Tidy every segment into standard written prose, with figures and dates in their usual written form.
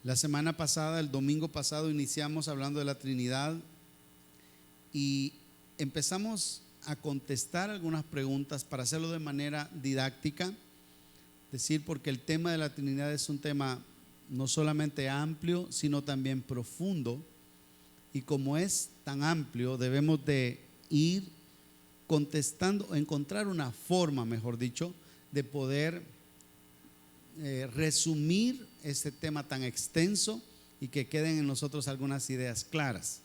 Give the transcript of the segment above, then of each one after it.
La semana pasada, el domingo pasado, iniciamos hablando de la Trinidad y empezamos a contestar algunas preguntas para hacerlo de manera didáctica, porque el tema de la Trinidad es un tema no solamente amplio, sino también profundo, y como es tan amplio, debemos de ir contestando, encontrar una forma, mejor dicho, de poder resumir este tema tan extenso y que queden en nosotros algunas ideas claras.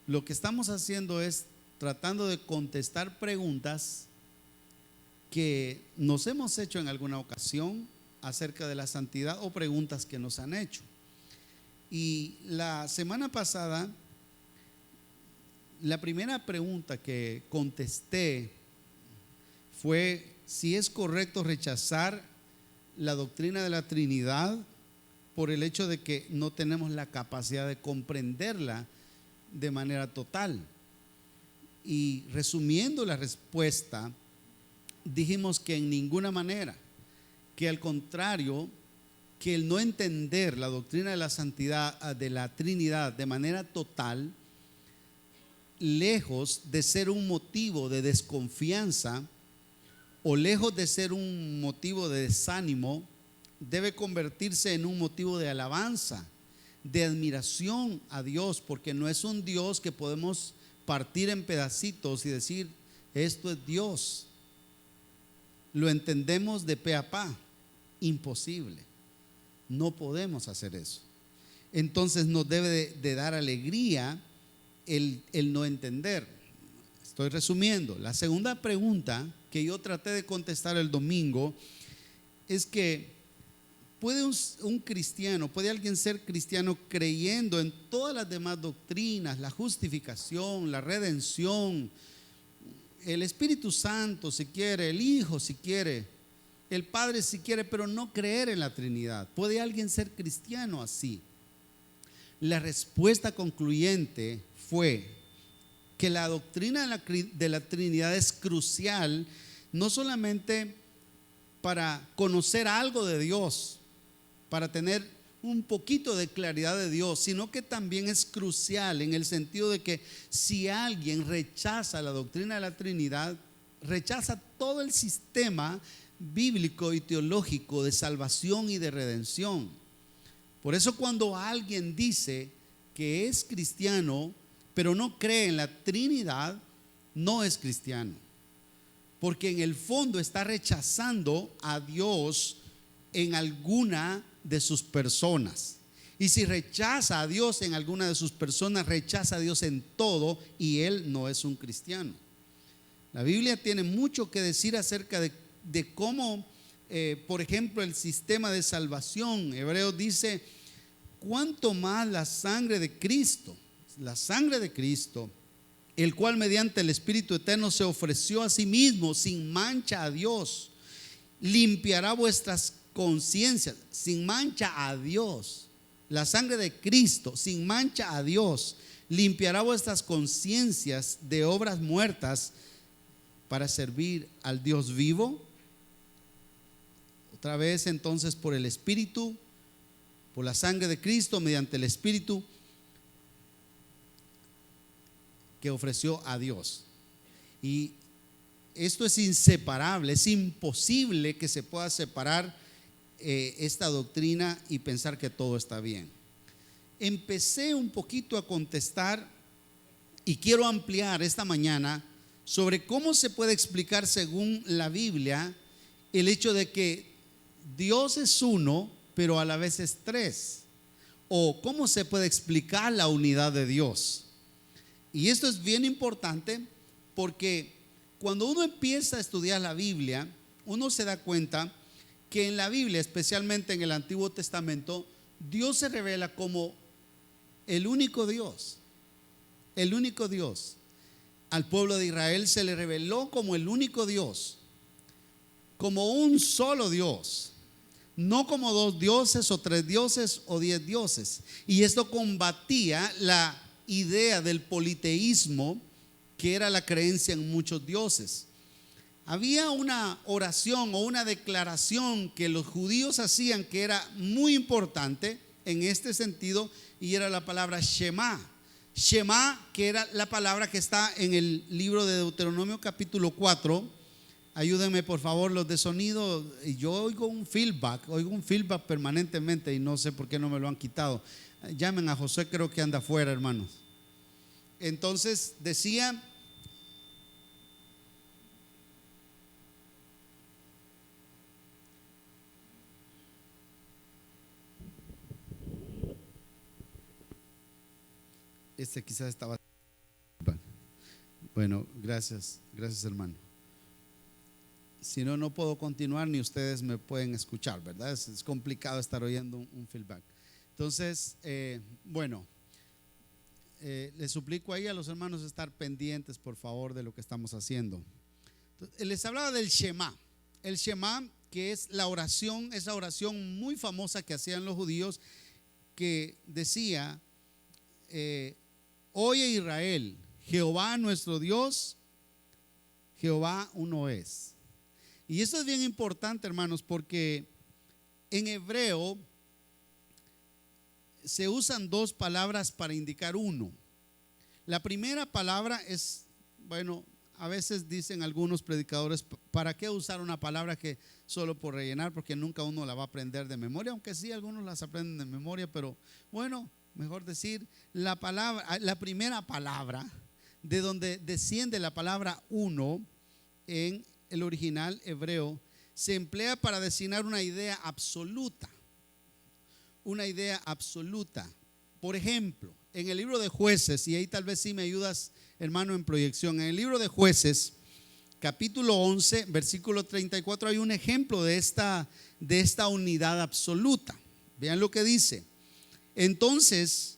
Lo que estamos haciendo es tratando de contestar preguntas que nos hemos hecho en alguna ocasión acerca de la santidad o preguntas que nos han hecho. Y la semana pasada, la primera pregunta que contesté fue si es correcto rechazar la doctrina de la Trinidad por el hecho de que no tenemos la capacidad de comprenderla de manera total. Y resumiendo la respuesta, dijimos que en ninguna manera, que al contrario, que el no entender la doctrina de la santidad, de la Trinidad de manera total, lejos de ser un motivo de desconfianza o lejos de ser un motivo de desánimo, debe convertirse en un motivo de alabanza, de admiración a Dios, porque no es un Dios que podemos partir en pedacitos y decir, esto es Dios. Lo entendemos de pe a pa, imposible. No podemos hacer eso. Entonces nos debe de dar alegría el no entender. Estoy resumiendo. La segunda pregunta que yo traté de contestar el domingo es que ¿puede un cristiano, puede alguien ser cristiano creyendo en todas las demás doctrinas, la justificación, la redención, el Espíritu Santo si quiere, el Hijo si quiere, el Padre si quiere, pero no creer en la Trinidad? ¿Puede alguien ser cristiano así? La respuesta concluyente fue que la doctrina de la Trinidad es crucial, no solamente para conocer algo de Dios, para tener un poquito de claridad de Dios, sino que también es crucial en el sentido de que si alguien rechaza la doctrina de la Trinidad, rechaza todo el sistema bíblico y teológico de salvación y de redención. Por eso cuando alguien dice que es cristiano pero no cree en la Trinidad, no es cristiano, porque en el fondo está rechazando a Dios en alguna de sus personas. Y si rechaza a Dios en alguna de sus personas, rechaza a Dios en todo, y él no es un cristiano. La Biblia tiene mucho que decir acerca de cómo, por ejemplo, el sistema de salvación. Hebreos dice, cuánto más la sangre de Cristo, el cual mediante el Espíritu Eterno se ofreció a sí mismo sin mancha a Dios, limpiará vuestras conciencias. Sin mancha a Dios, la sangre de Cristo sin mancha a Dios limpiará vuestras conciencias de obras muertas para servir al Dios vivo. Otra vez entonces, por el Espíritu, por la sangre de Cristo, mediante el Espíritu que ofreció a Dios. Y esto es inseparable, es imposible que se pueda separar esta doctrina y pensar que todo está bien. Empecé un poquito a contestar y quiero ampliar esta mañana sobre cómo se puede explicar según la Biblia el hecho de que Dios es uno pero a la vez es tres, o cómo se puede explicar la unidad de Dios. Y esto es bien importante porque cuando uno empieza a estudiar la Biblia, uno se da cuenta que en la Biblia, especialmente en el Antiguo Testamento, Dios se revela como el único Dios. El único Dios. Al pueblo de Israel se le reveló como el único Dios, como un solo Dios, no como dos dioses o tres dioses o 10 dioses. Y esto combatía la idea del politeísmo, que era la creencia en muchos dioses. Había una oración o una declaración que los judíos hacían que era muy importante, en este sentido y era la palabra Shema. Shema, que era la palabra que está en el libro de Deuteronomio capítulo 4. Ayúdenme por favor los de sonido. Yo oigo un feedback permanentemente y no sé por qué no me lo han quitado. Llamen a José, creo que anda afuera, hermanos. Entonces decía, quizás estaba. Bueno, gracias hermano. Si no, no puedo continuar ni ustedes me pueden escuchar, ¿verdad? Es complicado estar oyendo un feedback. Entonces, les suplico ahí a los hermanos estar pendientes, por favor, de lo que estamos haciendo. Entonces, les hablaba del Shema. El Shema, que es la oración, esa oración muy famosa que hacían los judíos, que decía: oye Israel, Jehová nuestro Dios, Jehová uno es. Y esto es bien importante, hermanos, porque en hebreo se usan dos palabras para indicar uno. La primera palabra es, a veces dicen algunos predicadores, ¿para qué usar una palabra que solo por rellenar? Porque nunca uno la va a aprender de memoria, aunque sí, algunos las aprenden de memoria, pero mejor decir la primera palabra de donde desciende la palabra uno en el original hebreo, se emplea para designar una idea absoluta. Una idea absoluta. Por ejemplo, en el libro de Jueces, y ahí tal vez sí me ayudas, hermano, en proyección. En el libro de Jueces, capítulo 11, versículo 34, hay un ejemplo de esta unidad absoluta. Vean lo que dice. Entonces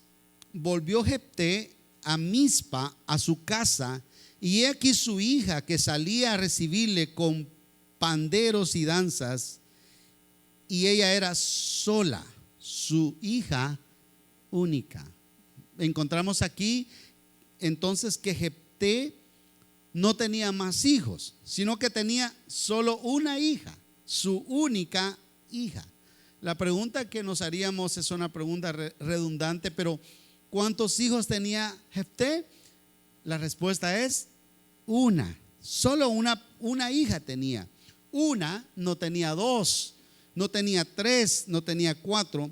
volvió Jefté a Mizpa, a su casa, y he aquí su hija que salía a recibirle con panderos y danzas, y ella era sola, su hija única. Encontramos aquí entonces que Jefté no tenía más hijos, sino que tenía solo una hija, su única hija. La pregunta que nos haríamos es una pregunta redundante, pero ¿cuántos hijos tenía Jefté? La respuesta es una. Solo una hija tenía. Una, no tenía dos, no tenía tres, no tenía cuatro.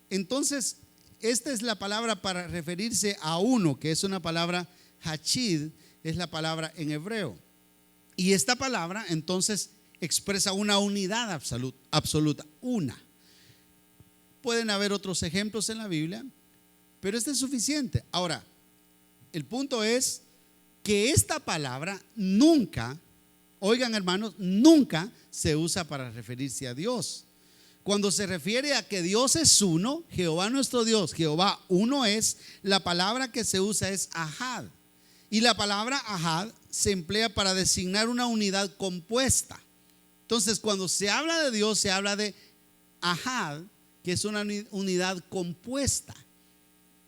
Entonces, esta es la palabra para referirse a uno, que es una palabra hachid, es la palabra en hebreo. Y esta palabra entonces expresa una unidad absoluta, una. Pueden haber otros ejemplos en la Biblia, pero este es suficiente. Ahora, el punto es que esta palabra nunca, oigan hermanos, nunca se usa para referirse a Dios. Cuando se refiere a que Dios es uno, Jehová nuestro Dios, Jehová uno es, la palabra que se usa es ahad. Y la palabra ahad se emplea para designar una unidad compuesta. Entonces, cuando se habla de Dios, se habla de ahad, que es una unidad compuesta.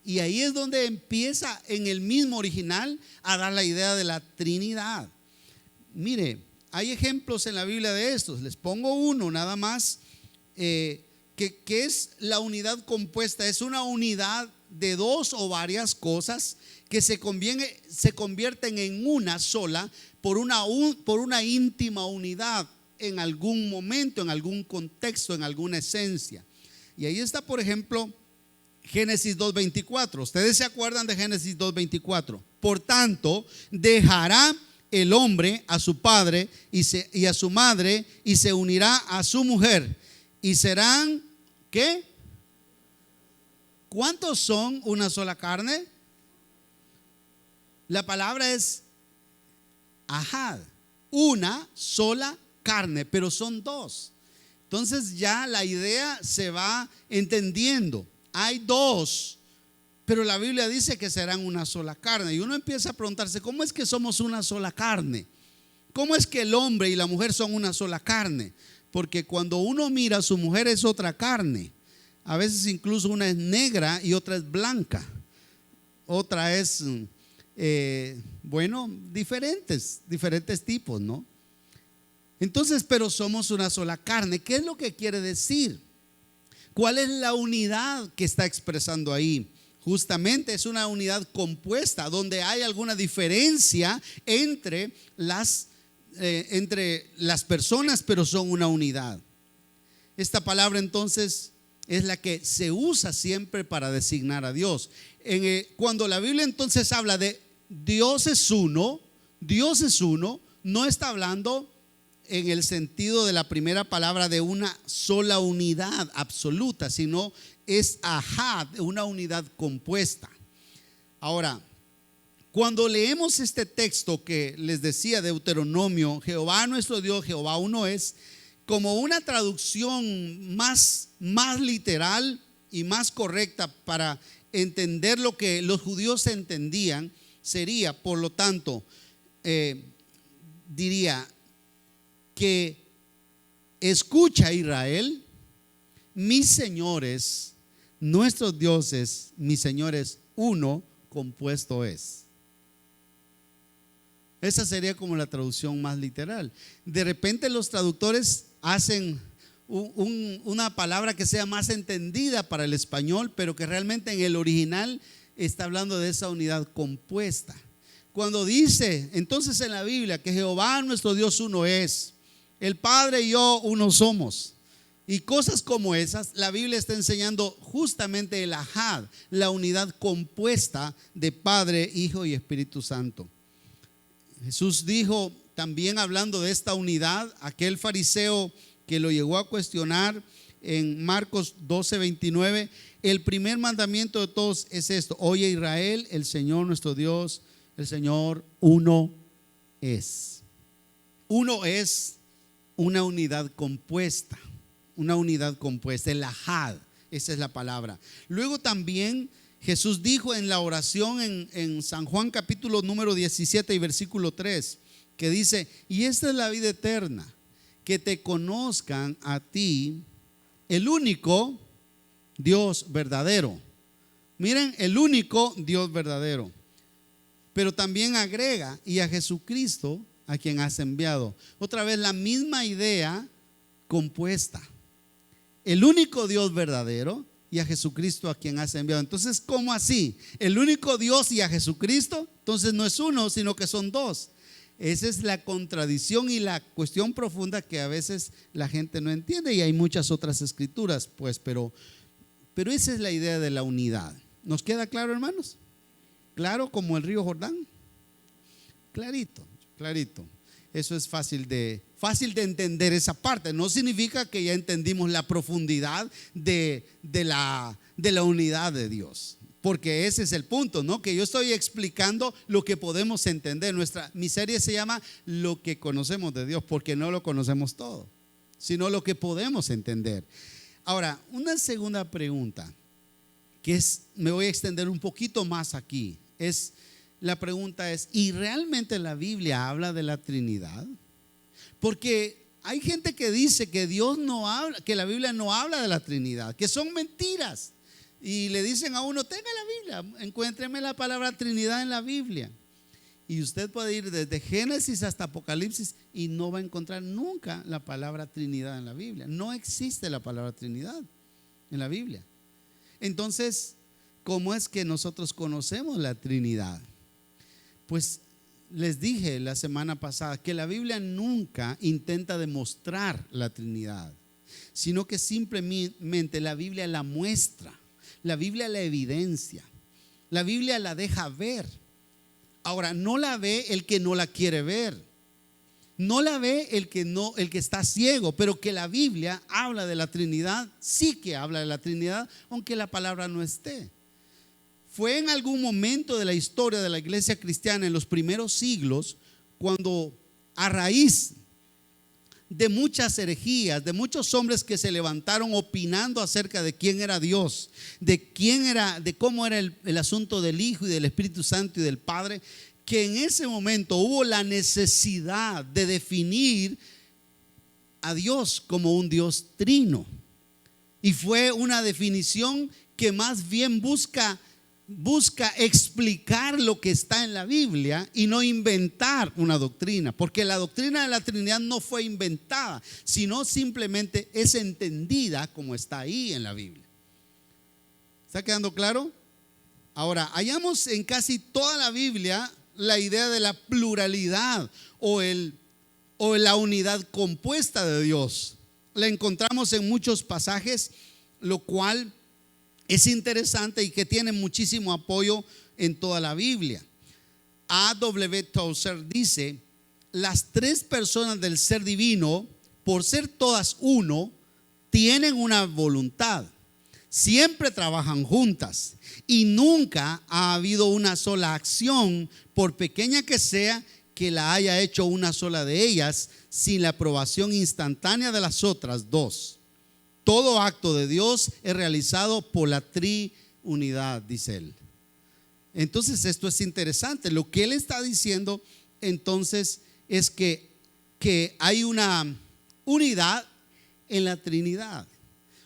Y ahí es donde empieza en el mismo original a dar la idea de la Trinidad. Mire, hay ejemplos en la Biblia de estos. Les pongo uno nada más, que es la unidad compuesta. Es una unidad de dos o varias cosas que se convierten en una sola por una íntima unidad en algún momento, en algún contexto, en alguna esencia. Y ahí está, por ejemplo, Génesis 2:24. Ustedes se acuerdan de Génesis 2:24. Por tanto, dejará el hombre a su padre y a su madre, y se unirá a su mujer, y serán, ¿qué? ¿Cuántos son una sola carne? La palabra es ahad, una sola carne, pero son dos. Entonces ya la idea se va entendiendo. Hay dos, pero la Biblia dice que serán una sola carne. Y uno empieza a preguntarse, ¿cómo es que somos una sola carne? ¿Cómo es que el hombre y la mujer son una sola carne? Porque cuando uno mira a su mujer es otra carne. A veces incluso una es negra y otra es blanca. Otra es, diferentes tipos, ¿no? Entonces, pero somos una sola carne. ¿Qué es lo que quiere decir? ¿Cuál es la unidad que está expresando ahí? Justamente es una unidad compuesta, donde hay alguna diferencia entre las personas, pero son una unidad. Esta palabra entonces es la que se usa siempre para designar a Dios. Cuando la Biblia entonces habla de Dios es uno, no está hablando en el sentido de la primera palabra de una sola unidad absoluta, sino es ahad, una unidad compuesta. Ahora, cuando leemos este texto que les decía, Deuteronomio, Jehová nuestro Dios, Jehová uno es, como una traducción más literal y más correcta para entender lo que los judíos entendían, sería, por lo tanto, diría que escucha Israel, mis señores, nuestros dioses, mis señores, uno compuesto es. Esa sería como la traducción más literal. De repente los traductores hacen una palabra que sea más entendida para el español, pero que realmente en el original está hablando de esa unidad compuesta. Cuando dice entonces en la Biblia que Jehová nuestro Dios uno es, el Padre y yo uno somos, y cosas como esas, la Biblia está enseñando justamente el ahad, la unidad compuesta de Padre, Hijo y Espíritu Santo. Jesús dijo también, hablando de esta unidad, aquel fariseo que lo llegó a cuestionar en Marcos 12:29, el primer mandamiento de todos es esto: oye Israel, el Señor nuestro Dios, el Señor uno es. Uno es una unidad compuesta, el ahad, esa es la palabra. Luego también Jesús dijo en la oración en San Juan capítulo número 17 y versículo 3, que dice: y esta es la vida eterna, que te conozcan a ti, el único Dios verdadero. Miren, el único Dios verdadero. Pero también agrega: y a Jesucristo, a quien has enviado. Otra vez la misma idea compuesta. El único Dios verdadero y a Jesucristo, a quien has enviado. Entonces, ¿cómo así? El único Dios y a Jesucristo. Entonces no es uno, sino que son dos. Esa es la contradicción y la cuestión profunda que a veces la gente no entiende, y hay muchas otras escrituras, pues, pero esa es la idea de la unidad. ¿Nos queda claro, hermanos? Claro como el río Jordán. Clarito. Eso es fácil de entender esa parte. No significa que ya entendimos la profundidad de la unidad de Dios, porque ese es el punto, ¿no? Que yo estoy explicando lo que podemos entender. Mi serie se llama Lo que conocemos de Dios, porque no lo conocemos todo, sino lo que podemos entender. Ahora, una segunda pregunta, me voy a extender un poquito más aquí, la pregunta es: ¿y realmente la Biblia habla de la Trinidad? Porque hay gente que dice que Dios no habla, que la Biblia no habla de la Trinidad, que son mentiras. Y le dicen a uno: tenga la Biblia, encuéntreme la palabra Trinidad en la Biblia. Y usted puede ir desde Génesis hasta Apocalipsis y no va a encontrar nunca la palabra Trinidad en la Biblia. No existe la palabra Trinidad en la Biblia. Entonces, ¿cómo es que nosotros conocemos la Trinidad? Pues les dije la semana pasada que la Biblia nunca intenta demostrar la Trinidad, sino que simplemente la Biblia la muestra, la Biblia la evidencia, la Biblia la deja ver. Ahora, no la ve el que no la quiere ver, no la ve el que está ciego, pero que la Biblia habla de la Trinidad, sí que habla de la Trinidad, aunque la palabra no esté. Fue en algún momento de la historia de la iglesia cristiana, en los primeros siglos, cuando a raíz de muchas herejías, de muchos hombres que se levantaron opinando acerca de quién era Dios, de cómo era el asunto del Hijo y del Espíritu Santo y del Padre, que en ese momento hubo la necesidad de definir a Dios como un Dios trino. Y fue una definición que más bien busca busca explicar lo que está en la Biblia y no inventar una doctrina, porque la doctrina de la Trinidad no fue inventada, sino simplemente es entendida como está ahí en la Biblia. ¿Está quedando claro? Ahora, hallamos en casi toda la Biblia la idea de la pluralidad o la unidad compuesta de Dios. La encontramos en muchos pasajes, lo cual es interesante y que tiene muchísimo apoyo en toda la Biblia. A.W. Tozer dice: las tres personas del ser divino, por ser todas uno, tienen una voluntad, siempre trabajan juntas y nunca ha habido una sola acción, por pequeña que sea, que la haya hecho una sola de ellas sin la aprobación instantánea de las otras dos. Todo acto de Dios es realizado por la triunidad, dice él. Entonces esto es interesante. Lo que él está diciendo entonces es que hay una unidad en la Trinidad,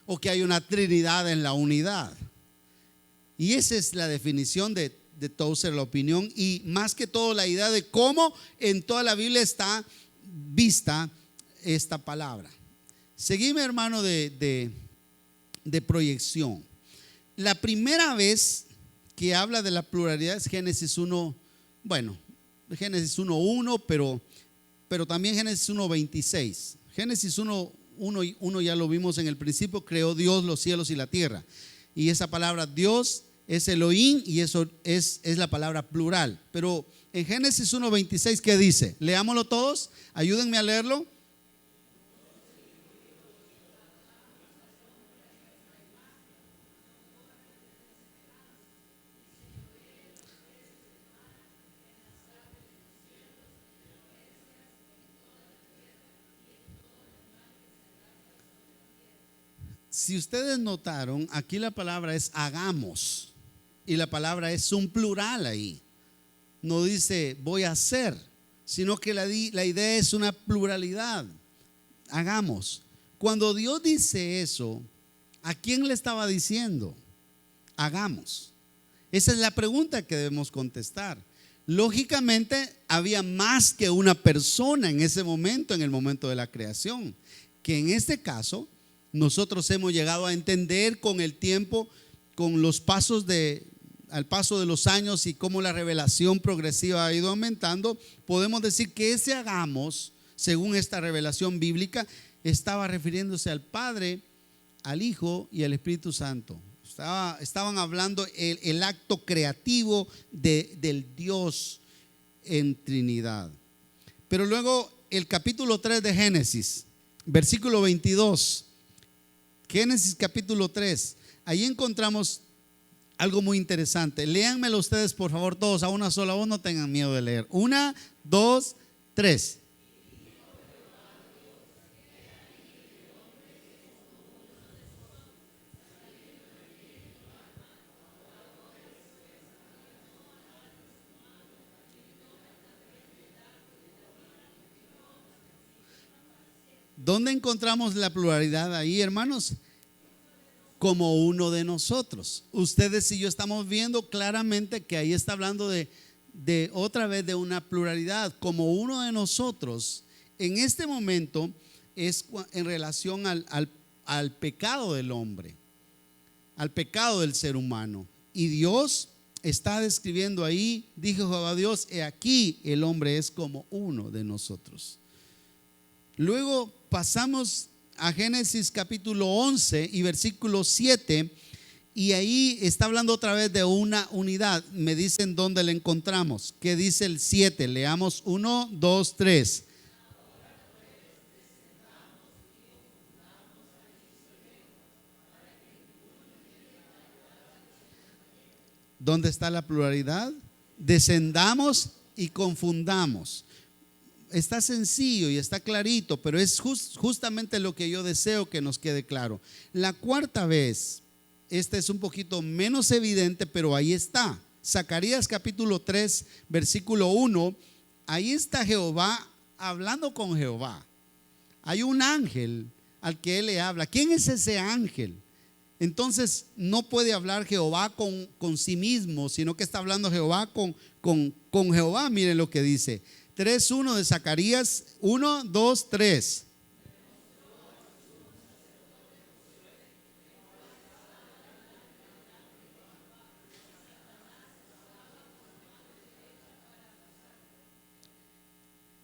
o que hay una Trinidad en la unidad. Y esa es la definición de Tozer, la opinión, y más que todo la idea de cómo en toda la Biblia está vista esta palabra. Seguime, hermano, de proyección. La primera vez que habla de la pluralidad es Génesis 1, bueno, Génesis 1:1, pero también Génesis 1:26. Génesis 1:1 ya lo vimos en el principio, creó Dios los cielos y la tierra. Y esa palabra Dios es Elohim, y eso es la palabra plural. Pero en Génesis 1:26, ¿qué dice? Leámoslo todos, ayúdenme a leerlo. Si ustedes notaron, aquí la palabra es hagamos, y la palabra es un plural ahí. No dice voy a hacer, sino que la idea es una pluralidad. Hagamos. Cuando Dios dice eso, ¿a quién le estaba diciendo? Hagamos. Esa es la pregunta que debemos contestar. Lógicamente había más que una persona en ese momento, en el momento de la creación, que en este caso nosotros hemos llegado a entender con el tiempo, con los al paso de los años y cómo la revelación progresiva ha ido aumentando. Podemos decir que ese hagamos, según esta revelación bíblica, estaba refiriéndose al Padre, al Hijo y al Espíritu Santo. Estaban hablando el acto creativo del Dios en Trinidad. Pero luego el capítulo 3 de Génesis, versículo 22. Génesis capítulo 3, ahí encontramos algo muy interesante. Léanmelo ustedes, por favor, todos a una sola voz, no tengan miedo de leer. 1, 2, 3. ¿Dónde encontramos la pluralidad ahí, hermanos? Como uno de nosotros. Ustedes y yo estamos viendo claramente que ahí está hablando de otra vez de una pluralidad, como uno de nosotros. En este momento es en relación al pecado del hombre, al pecado del ser humano. Y Dios está describiendo ahí, dijo Jehová Dios: he aquí el hombre es como uno de nosotros. Luego pasamos a Génesis capítulo 11 y versículo 7, y ahí está hablando otra vez de una unidad. Me dicen dónde la encontramos. ¿Qué dice el 7? Leamos 1, 2, 3. ¿Dónde está la pluralidad? Descendamos y confundamos. Está sencillo y está clarito, pero es justamente lo que yo deseo que nos quede claro. La cuarta vez, esta es un poquito menos evidente, pero ahí está. Zacarías capítulo 3, versículo 1. Ahí está Jehová hablando con Jehová. Hay un ángel al que él le habla. ¿Quién es ese ángel? Entonces no puede hablar Jehová con sí mismo, sino que está hablando Jehová con Jehová. Miren lo que dice 3:1 de Zacarías 1, 2, 3.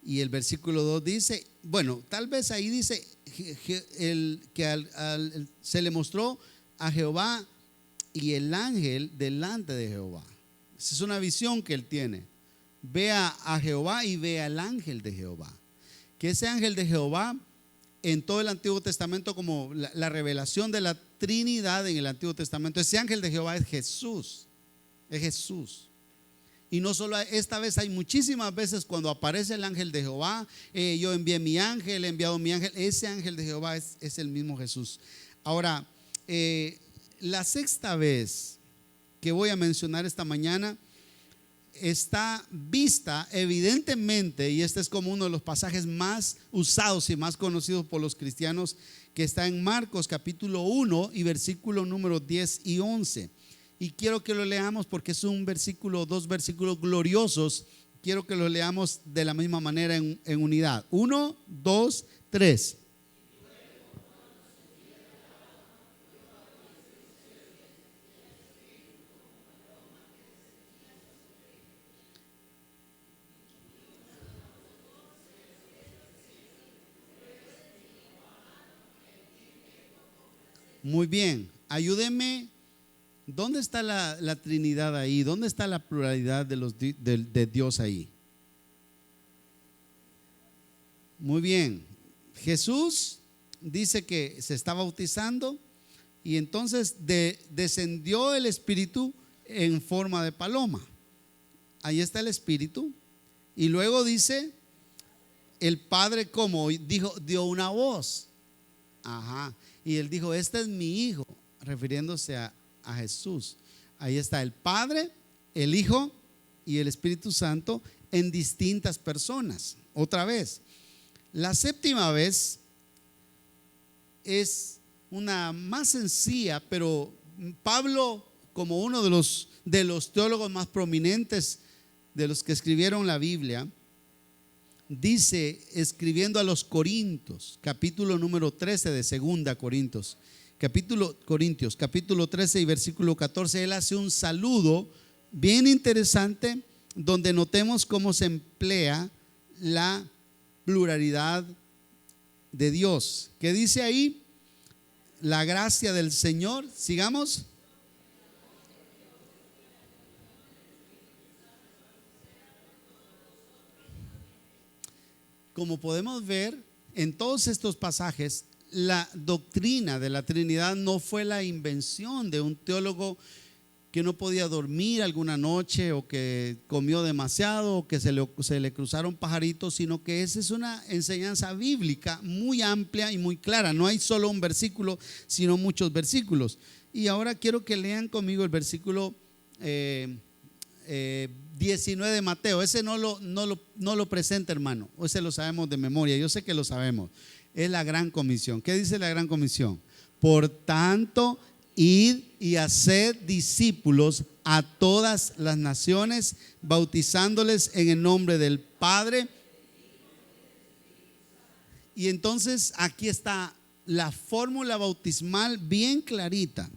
Y el versículo 2 dice, bueno, tal vez ahí dice se le mostró a Jehová y el ángel delante de Jehová. Esa es una visión que él tiene. Ve a Jehová y ve al ángel de Jehová. Que ese ángel de Jehová en todo el Antiguo Testamento, como la revelación de la Trinidad en el Antiguo Testamento, ese ángel de Jehová es Jesús. Es Jesús. Y no solo esta vez, hay muchísimas veces cuando aparece el ángel de Jehová, yo envié mi ángel, he enviado mi ángel. Ese ángel de Jehová es el mismo Jesús. Ahora, la sexta vez que voy a mencionar esta mañana está vista evidentemente, y este es como uno de los pasajes más usados y más conocidos por los cristianos, que está en Marcos capítulo 1 y versículo número 10 y 11. Y quiero que lo leamos porque es un versículo, dos versículos gloriosos. Quiero que los leamos de la misma manera en unidad. 1, 2, 3. Muy bien, ayúdenme. ¿Dónde está la Trinidad ahí? ¿Dónde está la pluralidad de Dios ahí? Muy bien. Jesús dice que se está bautizando y entonces descendió el Espíritu en forma de paloma. Ahí está el Espíritu. Y luego dice, el Padre como dijo, dio una voz. Ajá. Y él dijo, este es mi hijo, refiriéndose a Jesús. Ahí está el Padre, el Hijo y el Espíritu Santo en distintas personas. Otra vez, la séptima vez es una más sencilla, pero Pablo, como uno de los teólogos más prominentes de los que escribieron la Biblia, dice, escribiendo a los Corintios, capítulo número 13 de 2 Corintios, capítulo 13 y versículo 14, él hace un saludo bien interesante donde notemos cómo se emplea la pluralidad de Dios. ¿Qué dice ahí? La gracia del Señor, sigamos. Como podemos ver en todos estos pasajes, la doctrina de la Trinidad no fue la invención de un teólogo que no podía dormir alguna noche o que comió demasiado o que se le cruzaron pajaritos, sino que esa es una enseñanza bíblica muy amplia y muy clara. No hay solo un versículo, sino muchos versículos. Y ahora quiero que lean conmigo el versículo 19 de Mateo. Ese no lo presenta, hermano. Ese lo sabemos de memoria. Yo sé que lo sabemos. Es la gran comisión. ¿Qué dice la gran comisión? Por tanto, id y haced discípulos a todas las naciones, bautizándoles en el nombre del Padre. Y entonces aquí está la fórmula bautismal bien clarita.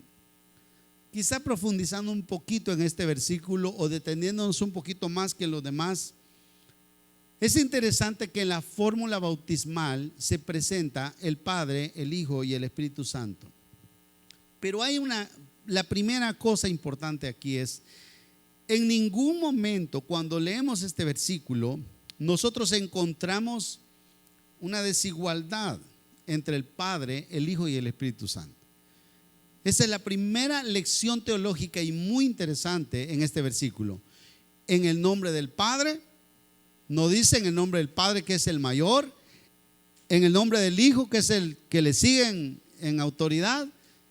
Quizá profundizando un poquito en este versículo o deteniéndonos un poquito más que los demás. Es interesante que en la fórmula bautismal se presenta el Padre, el Hijo y el Espíritu Santo. Pero la primera cosa importante aquí es, en ningún momento cuando leemos este versículo, nosotros encontramos una desigualdad entre el Padre, el Hijo y el Espíritu Santo. Esa es la primera lección teológica y muy interesante en este versículo. En el nombre del Padre, no dice en el nombre del Padre que es el mayor, en el nombre del Hijo que es el que le sigue en autoridad,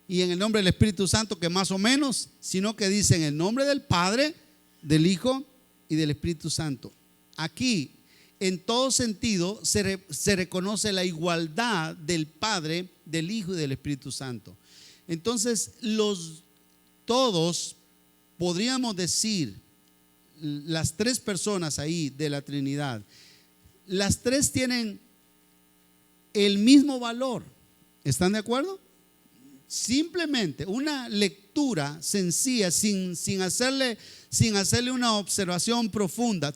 y en el nombre del Espíritu Santo que más o menos, sino que dice en el nombre del Padre, del Hijo y del Espíritu Santo. Aquí en todo sentido se reconoce la igualdad del Padre, del Hijo y del Espíritu Santo. Entonces, todos podríamos decir, las tres personas ahí de la Trinidad, las tres tienen el mismo valor. ¿Están de acuerdo? Simplemente una lectura sencilla, sin hacerle una observación profunda.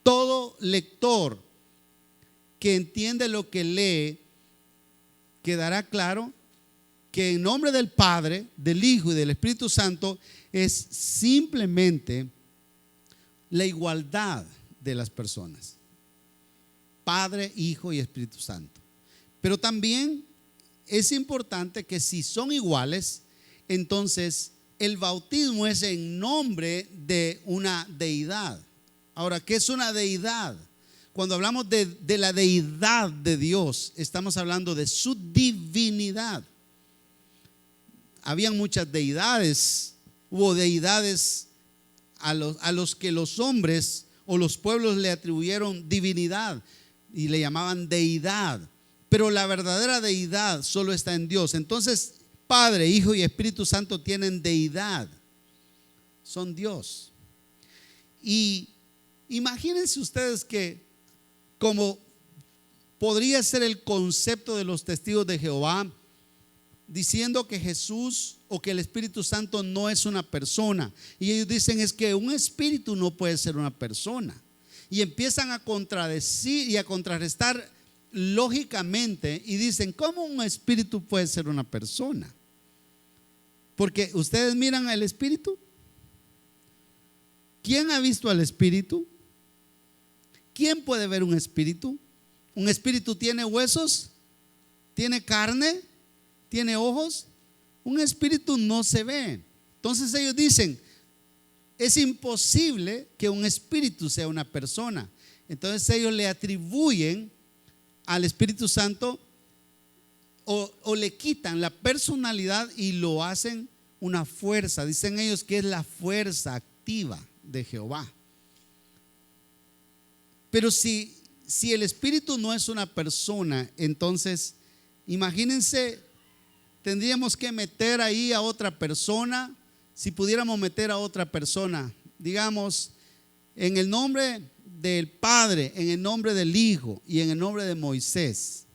Todo lector que entiende lo que lee quedará claro que en nombre del Padre, del Hijo y del Espíritu Santo es simplemente la igualdad de las personas. Padre, Hijo y Espíritu Santo. Pero también es importante que si son iguales, entonces el bautismo es en nombre de una deidad. Ahora, ¿qué es una deidad? Cuando hablamos de la deidad de Dios, estamos hablando de su divinidad. Habían muchas deidades, hubo deidades a los que los hombres o los pueblos le atribuyeron divinidad y le llamaban deidad. Pero la verdadera deidad solo está en Dios. Entonces, Padre, Hijo y Espíritu Santo tienen deidad. Son Dios. Y imagínense ustedes que, como podría ser el concepto de los testigos de Jehová, diciendo que Jesús o que el Espíritu Santo no es una persona. Y ellos dicen es que un espíritu no puede ser una persona. Y empiezan a contradecir y a contrarrestar lógicamente y dicen, ¿cómo un espíritu puede ser una persona? Porque ustedes miran al espíritu. ¿Quién ha visto al espíritu? ¿Quién puede ver un espíritu? ¿Un espíritu tiene huesos? ¿Tiene carne? ¿Tiene ojos? Un espíritu no se ve. Entonces ellos dicen, es imposible que un espíritu sea una persona. Entonces ellos le atribuyen al Espíritu Santo o le quitan la personalidad y lo hacen una fuerza. Dicen ellos que es la fuerza activa de Jehová. Pero si el Espíritu no es una persona, entonces imagínense, tendríamos que meter ahí a otra persona. Si pudiéramos meter a otra persona, digamos, en el nombre del Padre, en el nombre del Hijo y en el nombre de Moisés,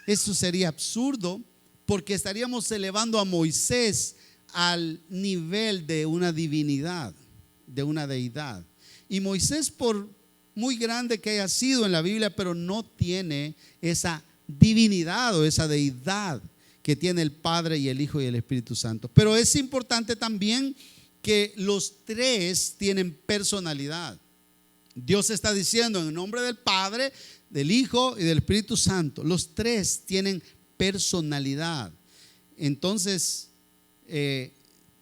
eso sería absurdo, porque estaríamos elevando a Moisés al nivel de una divinidad, de una deidad. Y Moisés, por muy grande que haya sido en la Biblia, pero no tiene esa divinidad o esa deidad que tiene el Padre y el Hijo y el Espíritu Santo. Pero es importante también que los tres tienen personalidad. Dios está diciendo en el nombre del Padre, del Hijo y del Espíritu Santo. Los tres tienen personalidad. Entonces,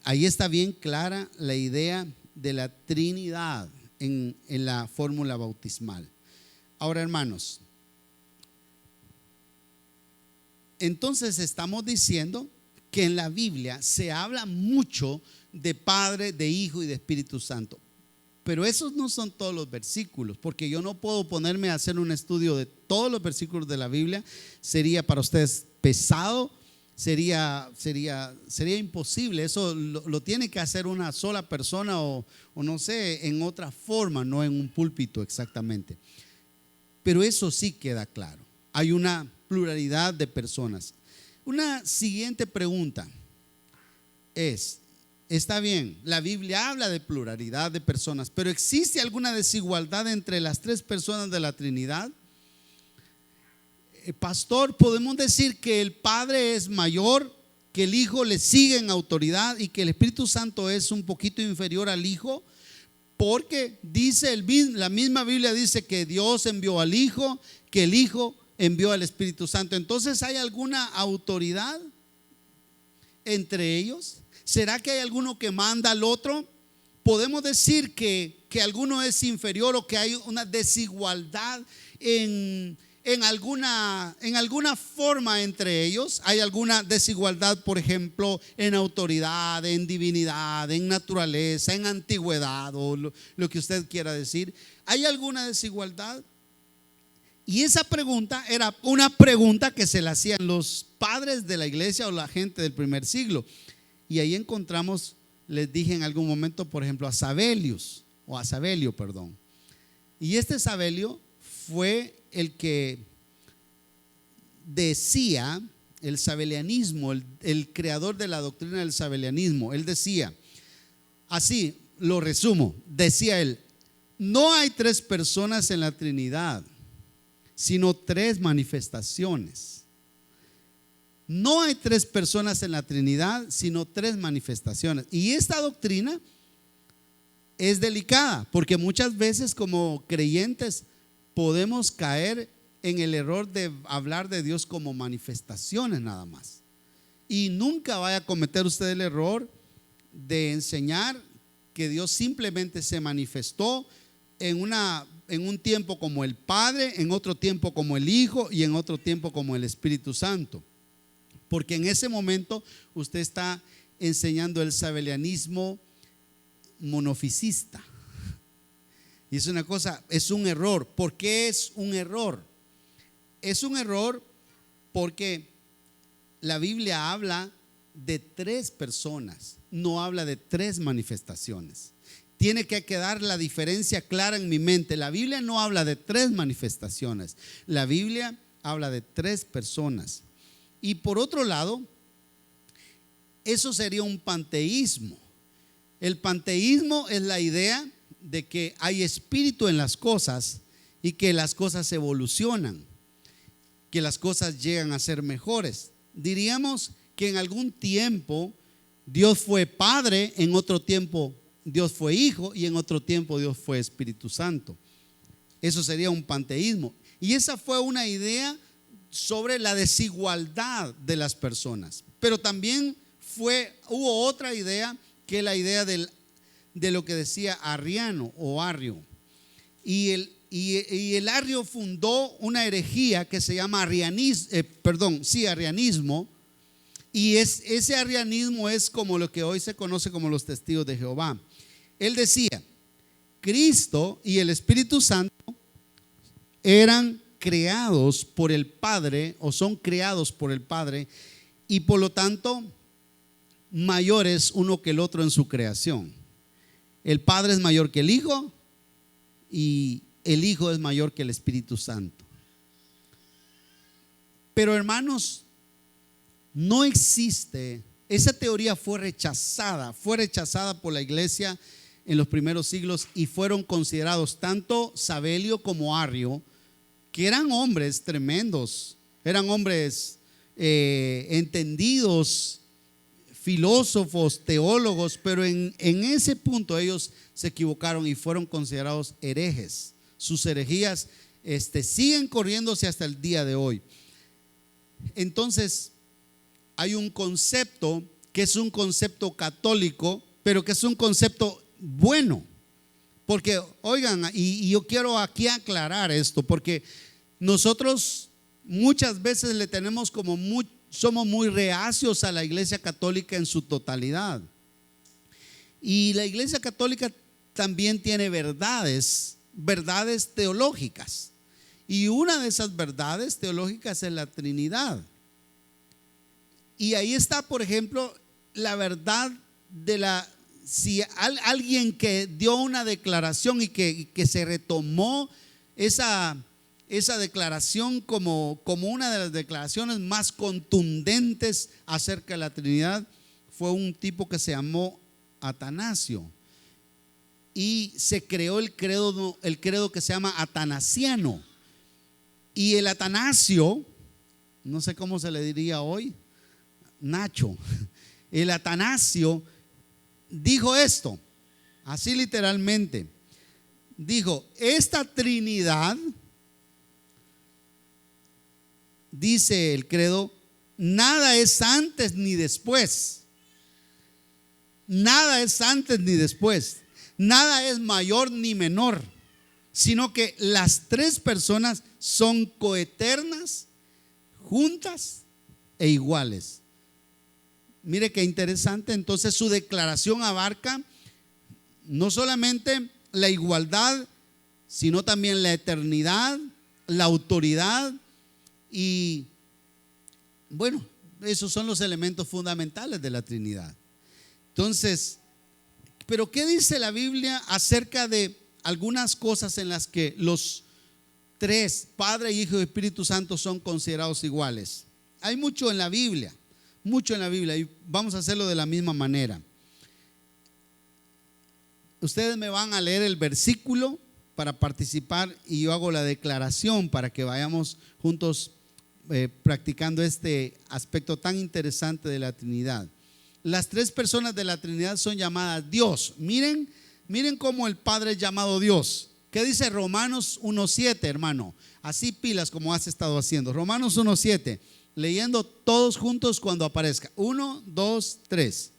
ahí está bien clara la idea de la Trinidad en la fórmula bautismal. Ahora, hermanos, entonces estamos diciendo que en la Biblia se habla mucho de Padre, de Hijo y de Espíritu Santo. Pero esos no son todos los versículos, porque yo no puedo ponerme a hacer un estudio de todos los versículos de la Biblia. Sería para ustedes pesado, sería imposible. Eso lo tiene que hacer una sola persona o no sé, en otra forma, no en un púlpito exactamente. Pero eso sí queda claro. Hay una pluralidad de personas. Una siguiente pregunta es: está bien, la Biblia habla de pluralidad de personas, pero ¿existe alguna desigualdad entre las tres personas de la Trinidad? Pastor, podemos decir que el Padre es mayor, que el Hijo le sigue en autoridad y que el Espíritu Santo es un poquito inferior al Hijo, porque dice la misma Biblia dice que Dios envió al Hijo, que el Hijo envió al Espíritu Santo. Entonces, ¿hay alguna autoridad entre ellos? ¿Será que hay alguno que manda al otro? ¿Podemos decir que alguno es inferior o que hay una desigualdad en alguna forma entre ellos? ¿Hay alguna desigualdad, por ejemplo, en autoridad, en divinidad, en naturaleza, en antigüedad o lo que usted quiera decir? ¿Hay alguna desigualdad? Y esa pregunta era una pregunta que se le hacían los padres de la iglesia o la gente del primer siglo. Y ahí encontramos, les dije en algún momento, por ejemplo, a Sabelio, perdón. Y este Sabelio fue el que decía, el sabelianismo, el creador de la doctrina del sabelianismo. Él decía, así lo resumo, decía él: no hay tres personas en la Trinidad, sino tres manifestaciones. No hay tres personas en la Trinidad, sino tres manifestaciones. Y esta doctrina es delicada, porque muchas veces como creyentes podemos caer en el error de hablar de Dios como manifestaciones nada más. Y nunca vaya a cometer usted el error de enseñar que Dios simplemente se manifestó en un tiempo como el Padre, en otro tiempo como el Hijo y en otro tiempo como el Espíritu Santo. Porque en ese momento usted está enseñando el sabelianismo monofisista. Y es una cosa, es un error. ¿Por qué es un error? Es un error porque la Biblia habla de tres personas, no habla de tres manifestaciones. Tiene que quedar la diferencia clara en mi mente. La Biblia no habla de tres manifestaciones, la Biblia habla de tres personas. Y por otro lado, eso sería un panteísmo. El panteísmo es la idea de que hay espíritu en las cosas y que las cosas evolucionan, que las cosas llegan a ser mejores. Diríamos que en algún tiempo Dios fue Padre, en otro tiempo Dios fue Hijo y en otro tiempo Dios fue Espíritu Santo. Eso sería un panteísmo. Y esa fue una idea sobre la desigualdad de las personas. Pero también hubo otra idea, que es la idea de lo que decía Arriano o Arrio. Y el Arrio fundó una herejía que se llama arrianismo. Y ese arrianismo es como lo que hoy se conoce como los testigos de Jehová. Él decía: Cristo y el Espíritu Santo eran creados por el Padre, o son creados por el Padre, y por lo tanto mayores uno que el otro en su creación. El Padre es mayor que el Hijo y el Hijo es mayor que el Espíritu Santo. Pero hermanos, no existe, esa teoría fue rechazada por la iglesia en los primeros siglos, y fueron considerados tanto Sabelio como Arrio, que eran hombres tremendos, eran hombres entendidos, filósofos, teólogos, pero en ese punto ellos se equivocaron y fueron considerados herejes. Sus herejías siguen corriéndose hasta el día de hoy. Entonces hay un concepto que es un concepto católico, pero que es un concepto bueno. Porque, oigan, y yo quiero aquí aclarar esto, porque nosotros muchas veces le tenemos somos muy reacios a la iglesia católica en su totalidad. Y la iglesia católica también tiene verdades teológicas. Y una de esas verdades teológicas es la Trinidad. Y ahí está, por ejemplo, la verdad de si alguien que dio una declaración y que se retomó esa declaración como una de las declaraciones más contundentes acerca de la Trinidad, fue un tipo que se llamó Atanasio, y se creó el credo que se llama atanasiano. Y el Atanasio, no sé cómo se le diría hoy, Nacho, el Atanasio dijo esto, así literalmente, dijo: esta Trinidad, dice el credo, nada es antes ni después, nada es antes ni después, nada es mayor ni menor, sino que las tres personas son coeternas, juntas e iguales. Mire qué interesante. Entonces su declaración abarca no solamente la igualdad, sino también la eternidad, la autoridad y bueno, esos son los elementos fundamentales de la Trinidad. Entonces, pero ¿qué dice la Biblia acerca de algunas cosas en las que los tres, Padre, Hijo y Espíritu Santo, son considerados iguales? Hay mucho en la Biblia, y vamos a hacerlo de la misma manera. Ustedes me van a leer el versículo para participar y yo hago la declaración para que vayamos juntos practicando este aspecto tan interesante de la Trinidad. Las tres personas de la Trinidad son llamadas Dios. Miren cómo el Padre es llamado Dios. ¿Qué dice Romanos 1:7, hermano? Así pilas como has estado haciendo. Romanos 1:7, leyendo todos juntos cuando aparezca. 1, 2, 3.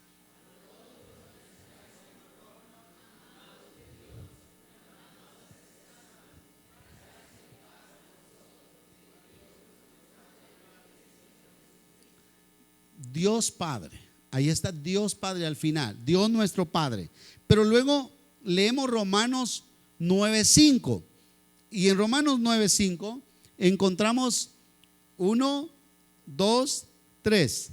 Dios Padre, ahí está Dios Padre al final, Dios nuestro Padre. Pero luego leemos Romanos 9:5 y en Romanos 9:5 encontramos 1, 2, 3.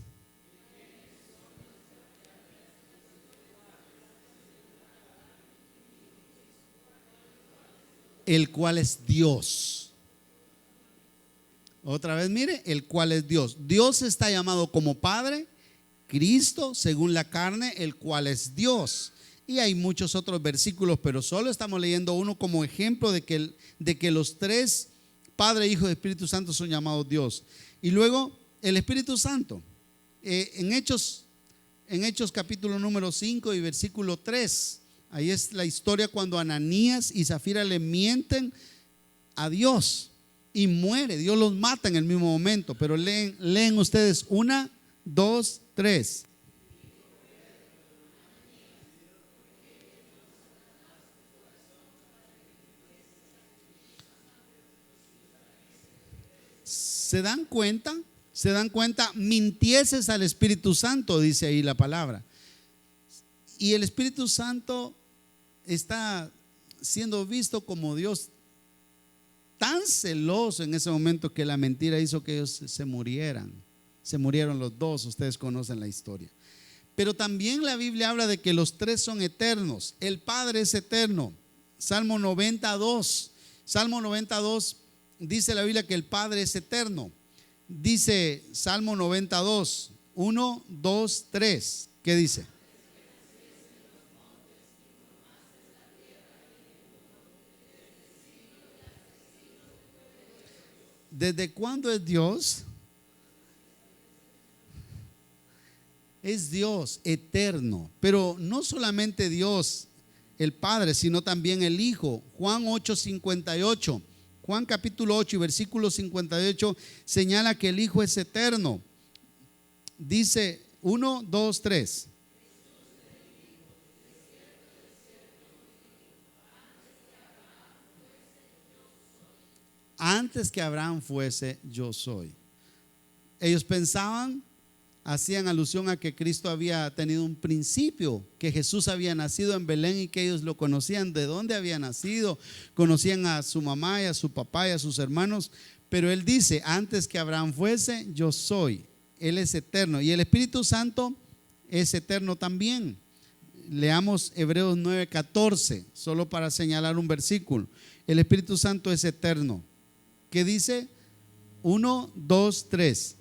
El cual es Dios. Otra vez, mire, el cual es Dios. Dios está llamado como Padre, Cristo según la carne, el cual es Dios. Y hay muchos otros versículos, pero solo estamos leyendo uno como ejemplo de que los tres, Padre, Hijo y Espíritu Santo, son llamados Dios. Y luego el Espíritu Santo, en Hechos capítulo número 5 y versículo 3, ahí es la historia cuando Ananías y Zafira le mienten a Dios y muere. Dios los mata en el mismo momento. Pero leen ustedes 1, 2, 3. ¿Se dan cuenta? ¿Se dan cuenta? Mintieses al Espíritu Santo, dice ahí la palabra. Y el Espíritu Santo está siendo visto como Dios tan celoso en ese momento que la mentira hizo que ellos se murieran. Se murieron los dos, ustedes conocen la historia. Pero también la Biblia habla de que los tres son eternos. El Padre es eterno. Salmo 92 dice la Biblia que el Padre es eterno. Dice Salmo 92, 1, 2, 3. ¿Qué dice? ¿Desde cuándo es Dios? Es Dios eterno, pero no solamente Dios, el Padre, sino también el Hijo. Juan 8:58, Juan capítulo 8 y versículo 58 señala que el Hijo es eterno. Dice 1, 2, 3. Antes que Abraham fuese, yo soy. Ellos pensaban, hacían alusión a que Cristo había tenido un principio, que Jesús había nacido en Belén y que ellos lo conocían, de dónde había nacido, conocían a su mamá y a su papá y a sus hermanos, pero él dice, antes que Abraham fuese, yo soy. Él es eterno y el Espíritu Santo es eterno también. Leamos Hebreos 9:14, solo para señalar un versículo. El Espíritu Santo es eterno. ¿Qué dice? 1, 2, 3.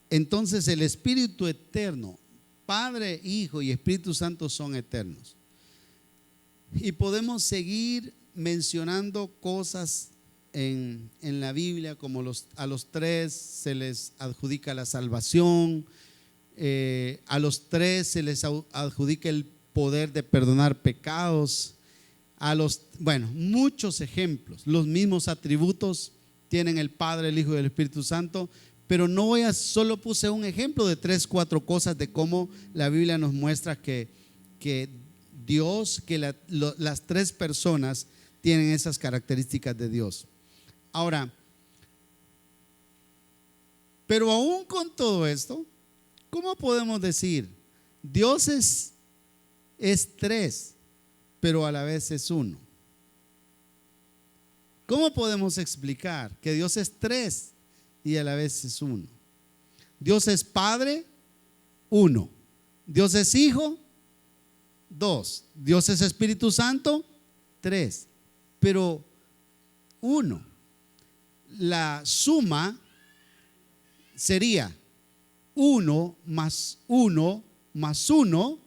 Entonces el Espíritu eterno, Padre, Hijo y Espíritu Santo son eternos. Y podemos seguir mencionando cosas en la Biblia, como a los tres se les adjudica la salvación, a los tres se les adjudica el poder de perdonar pecados, muchos ejemplos. Los mismos atributos tienen el Padre, el Hijo y el Espíritu Santo. Pero solo puse un ejemplo de 3, 4 cosas de cómo la Biblia nos muestra que Dios, que las tres personas tienen esas características de Dios. Ahora, pero aún con todo esto, ¿cómo podemos decir? Dios es tres, pero a la vez es uno. ¿Cómo podemos explicar que Dios es tres y a la vez es uno? Dios es Padre, uno. Dios es Hijo, dos. Dios es Espíritu Santo, tres. Pero uno. La suma sería 1 más 1 más 1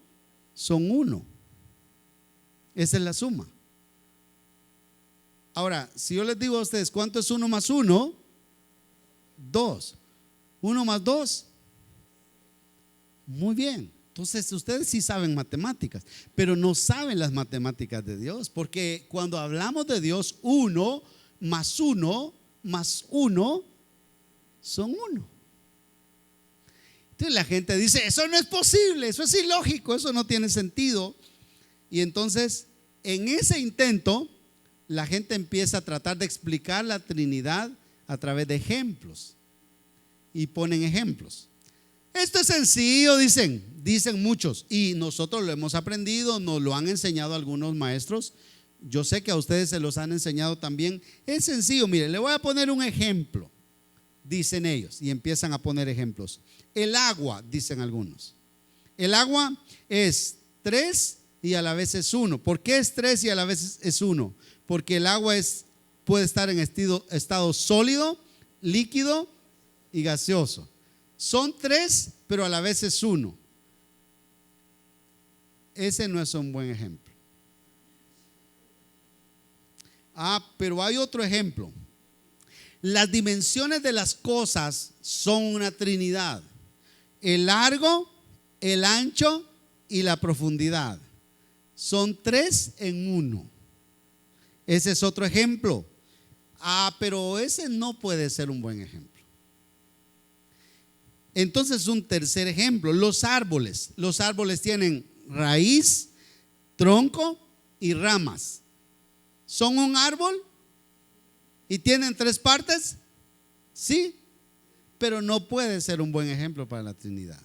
son 1. Esa es la suma. Ahora, si yo les digo a ustedes, ¿cuánto es 1 más 1? 2. 1 más 2. Muy bien. Entonces ustedes sí saben matemáticas, pero no saben las matemáticas de Dios, porque cuando hablamos de Dios, 1 más 1 más 1 son 1. Entonces la gente dice, eso no es posible, eso es ilógico, eso no tiene sentido. Y entonces en ese intento la gente empieza a tratar de explicar la Trinidad a través de ejemplos. Y ponen ejemplos. Esto es sencillo, dicen muchos. Y nosotros lo hemos aprendido, nos lo han enseñado algunos maestros. Yo sé que a ustedes se los han enseñado también. Es sencillo, mire, le voy a poner un ejemplo, dicen ellos, y empiezan a poner ejemplos. El agua, dicen algunos. El agua es 3 y a la vez es 1. ¿Por qué es 3 y a la vez es 1? Porque el agua puede estar en estado sólido, líquido y gaseoso. Son 3, pero a la vez es 1. Ese no es un buen ejemplo. Pero hay otro ejemplo. Las dimensiones de las cosas son una trinidad: el largo, el ancho y la profundidad. Son 3 en 1. Ese es otro ejemplo. Pero ese no puede ser un buen ejemplo. Entonces, un tercer ejemplo: los árboles. Los árboles tienen raíz, tronco y ramas. ¿Son un árbol? ¿Y tienen 3 partes? Sí, pero no puede ser un buen ejemplo para la Trinidad.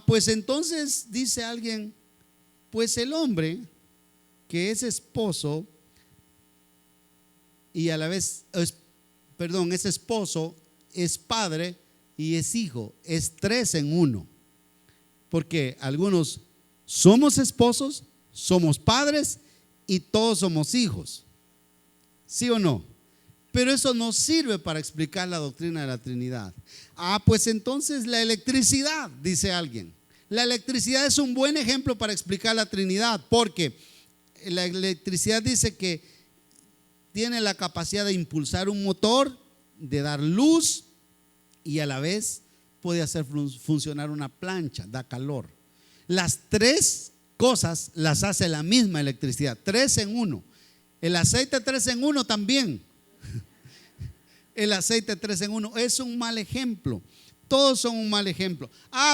Pues entonces dice alguien, pues el hombre que es esposo y a la vez, es esposo, es padre y es hijo, es 3 en 1. Porque algunos somos esposos, somos padres y todos somos hijos. ¿Sí o no? Pero eso no sirve para explicar la doctrina de la Trinidad. Pues entonces la electricidad, dice alguien. La electricidad es un buen ejemplo para explicar la Trinidad, porque la electricidad dice que tiene la capacidad de impulsar un motor, de dar luz y a la vez puede hacer funcionar una plancha, da calor. Las 3 cosas las hace la misma electricidad, 3 en 1. El aceite 3 en 1 también. El aceite 3 en 1 es un mal ejemplo. Todos son un mal ejemplo.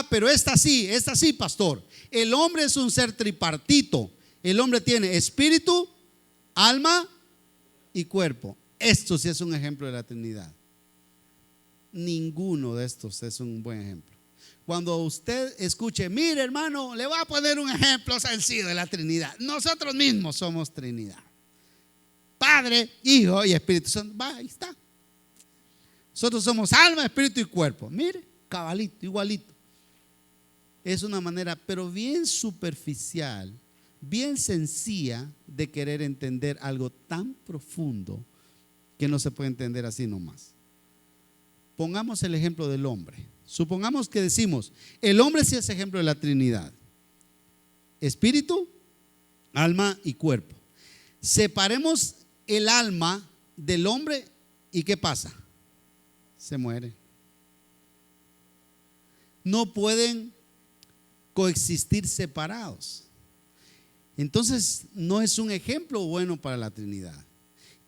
Pero esta sí, pastor. El hombre es un ser tripartito. El hombre tiene espíritu, alma y cuerpo. Esto sí es un ejemplo de la Trinidad. Ninguno de estos es un buen ejemplo. Cuando usted escuche, mire hermano, le voy a poner un ejemplo sencillo de la Trinidad. Nosotros mismos somos Trinidad: Padre, Hijo y Espíritu Santo. Ahí está. Nosotros somos alma, espíritu y cuerpo. Mire, cabalito, igualito. Es una manera, pero bien superficial, bien sencilla de querer entender algo tan profundo que no se puede entender así nomás. Pongamos el ejemplo del hombre. Supongamos que decimos, el hombre sí es ejemplo de la Trinidad: espíritu, alma y cuerpo. Separemos el alma del hombre y ¿qué pasa? Se muere. No pueden coexistir separados. Entonces no es un ejemplo bueno para la Trinidad.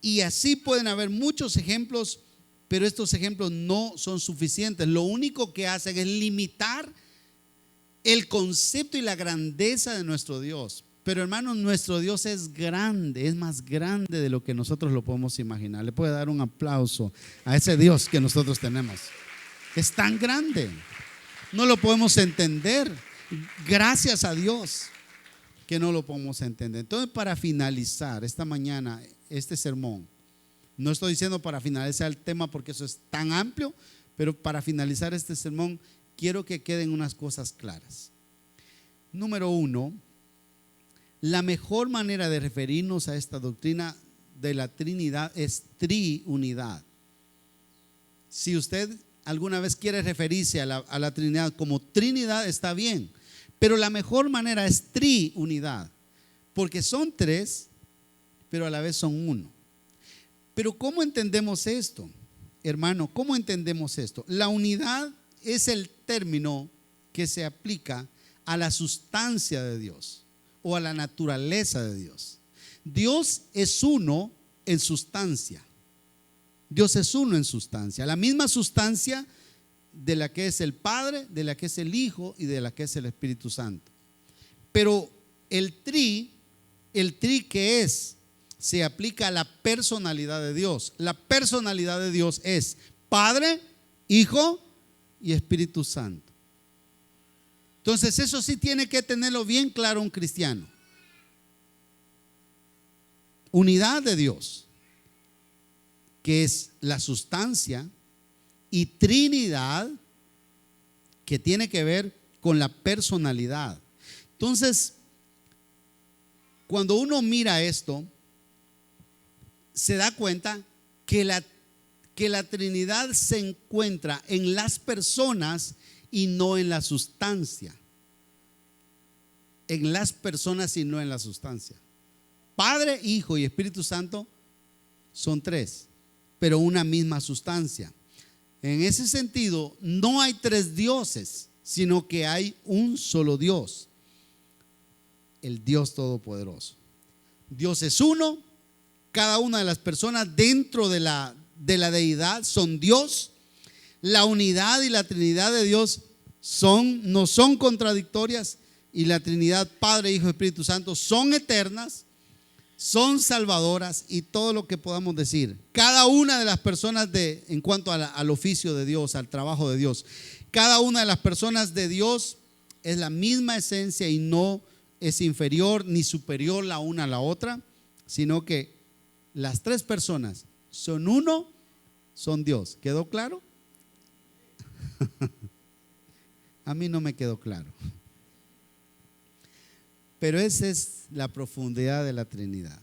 Y así pueden haber muchos ejemplos, pero estos ejemplos no son suficientes. Lo único que hacen es limitar el concepto y la grandeza de nuestro Dios. Pero hermanos, nuestro Dios es grande, es más grande de lo que nosotros lo podemos imaginar. Le puede dar un aplauso a ese Dios que nosotros tenemos. Es tan grande, no lo podemos entender. Gracias a Dios que no lo podemos entender. Entonces, para finalizar esta mañana, este sermón, no estoy diciendo para finalizar el tema porque eso es tan amplio, pero para finalizar este sermón, quiero que queden unas cosas claras. Número uno, la mejor manera de referirnos a esta doctrina de la Trinidad es triunidad. Si usted alguna vez quiere referirse a la Trinidad como Trinidad, está bien, pero la mejor manera es triunidad, porque son tres, pero a la vez son uno. Pero ¿cómo entendemos esto, hermano? ¿Cómo entendemos esto? La unidad es el término que se aplica a la sustancia de Dios o a la naturaleza de Dios. Dios es uno en sustancia. Dios es uno en sustancia. La misma sustancia de la que es el Padre, de la que es el Hijo y de la que es el Espíritu Santo. Pero el tri que es, se aplica a la personalidad de Dios. La personalidad de Dios es Padre, Hijo y Espíritu Santo. Entonces eso sí tiene que tenerlo bien claro un cristiano. Unidad de Dios, que es la sustancia, y Trinidad, que tiene que ver con la personalidad. Entonces, cuando uno mira esto, se da cuenta que la Trinidad se encuentra en las personas y no en la sustancia. En las personas y no en la sustancia. Padre, Hijo y Espíritu Santo son tres, pero una misma sustancia. En ese sentido, no hay tres dioses, sino que hay un solo Dios, el Dios Todopoderoso. Dios es uno, cada una de las personas dentro de la deidad son Dios. La unidad y la Trinidad de Dios no son contradictorias, y la Trinidad, Padre, Hijo y Espíritu Santo, son eternas, son salvadoras y todo lo que podamos decir. Cada una de las personas en cuanto al oficio de Dios, al trabajo de Dios, cada una de las personas de Dios es la misma esencia y no es inferior ni superior la una a la otra, sino que las tres personas son uno, son Dios. ¿Quedó claro? A mí no me quedó claro. Pero esa es la profundidad de la Trinidad.